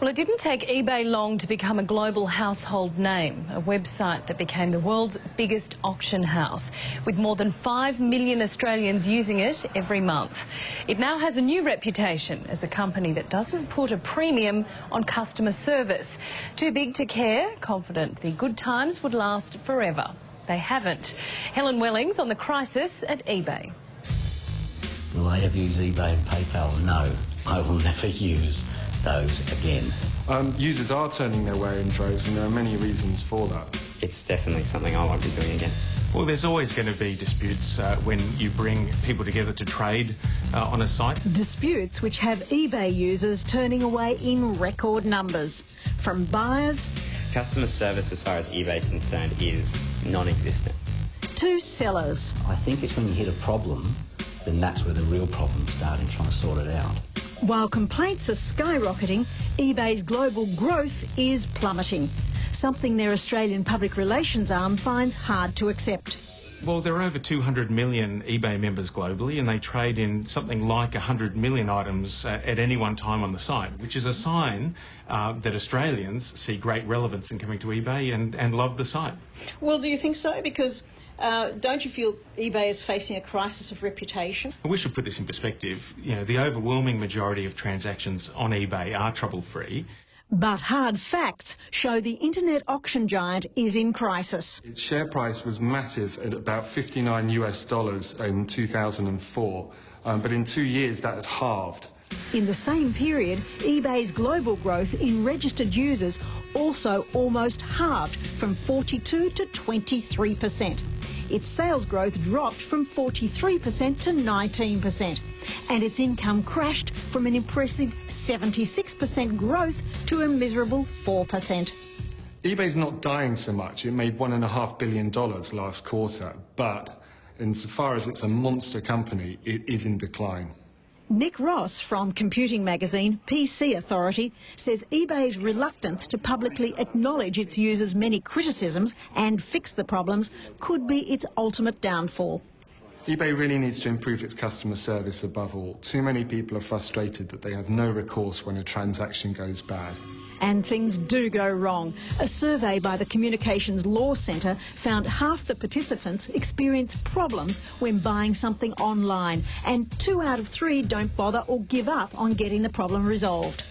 Well, it didn't take eBay long to become a global household name, a website that became the world's biggest auction house, with more than 5 million Australians using it every month. It now has a new reputation as a company that doesn't put a premium on customer service. Too big to care, confident the good times would last forever. They haven't. Helen Wellings on the crisis at eBay. Will I ever use eBay and PayPal? No, I will never use those again. Users are turning their way in droves, and there are many reasons for that. It's definitely something I won't be doing again. Well, there's always going to be disputes when you bring people together to trade on a site. Disputes which have eBay users turning away in record numbers. From buyers... Customer service, as far as eBay is concerned, is non-existent. ...to sellers. I think it's when you hit a problem, then that's where the real problems start in trying to sort it out. While complaints are skyrocketing, eBay's global growth is plummeting, something their Australian public relations arm finds hard to accept. Well, there are over 200 million eBay members globally, and they trade in something like 100 million items at any one time on the site, which is a sign that Australians see great relevance in coming to eBay and love the site. Well, do you think so? Because don't you feel eBay is facing a crisis of reputation? We should put this in perspective. You know, the overwhelming majority of transactions on eBay are trouble-free. But hard facts show the internet auction giant is in crisis. Its share price was massive at about $59 US in 2004, but in 2 years that had halved. In the same period, eBay's global growth in registered users also almost halved from 42 to 23%. Its sales growth dropped from 43% to 19%, and its income crashed from an impressive 76% growth to a miserable 4%. eBay's not dying so much. It made $1.5 billion last quarter, but insofar as it's a monster company, it is in decline. Nick Ross from computing magazine PC Authority says eBay's reluctance to publicly acknowledge its users' many criticisms and fix the problems could be its ultimate downfall. eBay really needs to improve its customer service above all. Too many people are frustrated that they have no recourse when a transaction goes bad. And things do go wrong. A survey by the Communications Law Centre found half the participants experience problems when buying something online, and 2 out of 3 don't bother or give up on getting the problem resolved.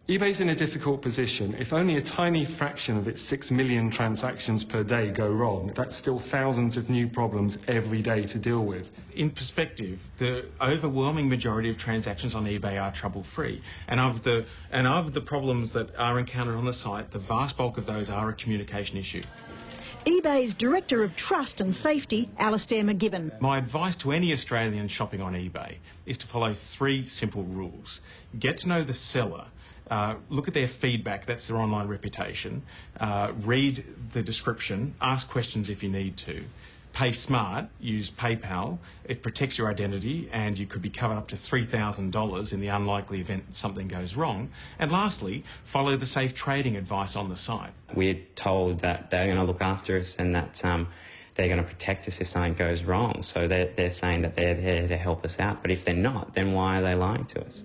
eBay's in a difficult position. If only a tiny fraction of its 6 million transactions per day go wrong, that's still thousands of new problems every day to deal with. In perspective, the overwhelming majority of transactions on eBay are trouble-free, and of the problems that are encountered on the site, the vast bulk of those are a communication issue. eBay's Director of Trust and Safety, Alastair McGibbon. My advice to any Australian shopping on eBay is to follow 3 simple rules. Get to know the seller. Look at their feedback, that's their online reputation. Read the description, ask questions if you need to. Pay smart, use PayPal, it protects your identity and you could be covered up to $3,000 in the unlikely event something goes wrong. And lastly, follow the safe trading advice on the site. We're told that they're going to look after us and that they're going to protect us if something goes wrong. So they're saying that they're there to help us out. But if they're not, then why are they lying to us?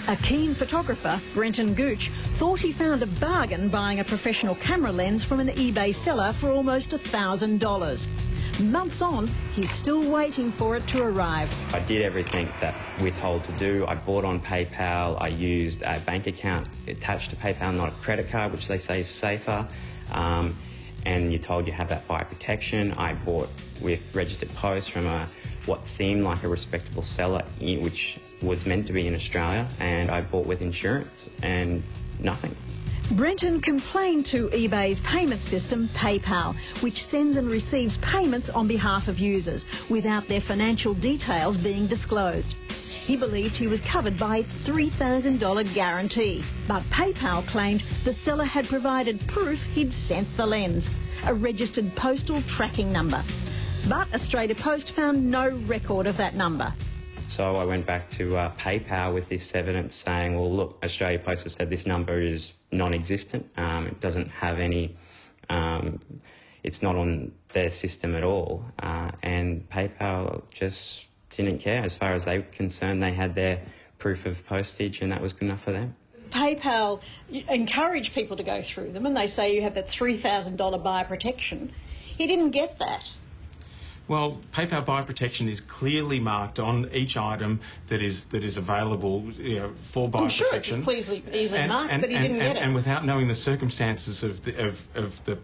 A keen photographer, Brenton Gooch, thought he found a bargain buying a professional camera lens from an eBay seller for almost $1,000. Months on, he's still waiting for it to arrive. I did everything that we're told to do. I bought on PayPal. I used a bank account attached to PayPal, not a credit card, which they say is safer. And you're told you have that buyer protection. I bought with registered post from what seemed like a respectable seller, which was meant to be in Australia, and I bought with insurance and nothing. Brenton complained to eBay's payment system, PayPal, which sends and receives payments on behalf of users without their financial details being disclosed. He believed he was covered by its $3,000 guarantee, but PayPal claimed the seller had provided proof he'd sent the lens, a registered postal tracking number. But Australia Post found no record of that number. So I went back to PayPal with this evidence saying, well, look, Australia Post has said this number is non-existent. It doesn't have any, it's not on their system at all. And PayPal just didn't care. As far as they were concerned, they had their proof of postage and that was good enough for them. PayPal encourage people to go through them, and they say you have that $3,000 buyer protection. He didn't get that. Well, PayPal buyer protection is clearly marked on each item that is available, for buyer protection. I'm sure it's easily marked, but he didn't get it. And without knowing the circumstances of the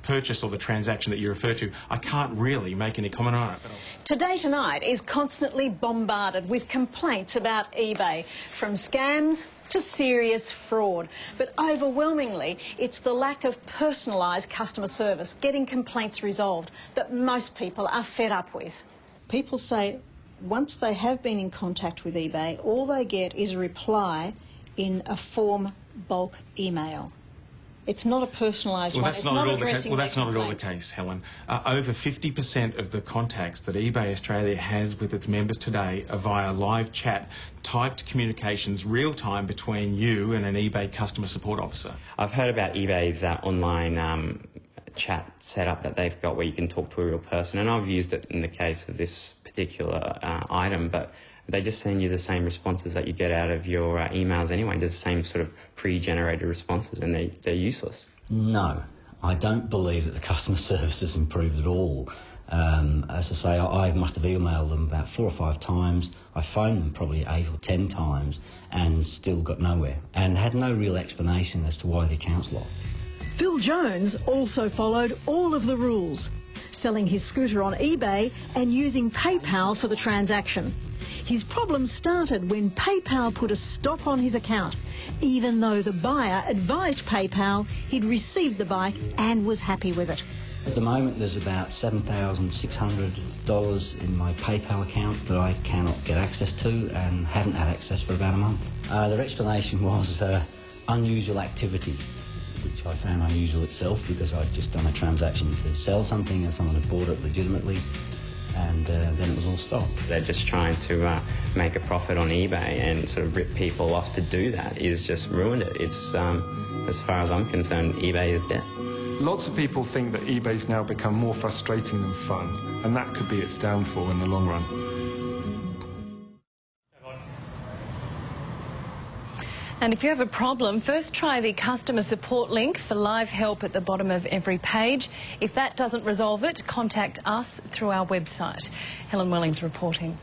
purchase or the transaction that you refer to, I can't really make any comment on it. Today Tonight is constantly bombarded with complaints about eBay, from scams to serious fraud. But overwhelmingly, it's the lack of personalised customer service, getting complaints resolved, that most people are fed up with. People say once they have been in contact with eBay, all they get is a reply in a form bulk email. It's not a personalised one. It's not addressing that's not at all the case, Helen. Over 50% of the contacts that eBay Australia has with its members today are via live chat, typed communications, real-time between you and an eBay customer support officer. I've heard about eBay's online chat setup that they've got where you can talk to a real person, and I've used it in the case of this particular item, but they just send you the same responses that you get out of your emails anyway, just the same sort of pre-generated responses, and they're useless. No, I don't believe that the customer service has improved at all. As I say, I must have emailed them about 4 or 5 times. I phoned them probably 8 or 10 times and still got nowhere, and had no real explanation as to why the account's locked. Phil Jones also followed all of the rules, selling his scooter on eBay and using PayPal for the transaction. His problem started when PayPal put a stop on his account, even though the buyer advised PayPal he'd received the bike and was happy with it. At the moment there's about $7,600 in my PayPal account that I cannot get access to and haven't had access for about a month. Their explanation was unusual activity, which I found unusual itself because I'd just done a transaction to sell something and someone had bought it legitimately, and then it was all stopped. They're just trying to make a profit on eBay, and sort of rip people off to do that is just ruined it. It's, as far as I'm concerned, eBay is dead. Lots of people think that eBay's now become more frustrating than fun, and that could be its downfall in the long run. And if you have a problem, first try the customer support link for live help at the bottom of every page. If that doesn't resolve it, contact us through our website. Helen Wellings reporting.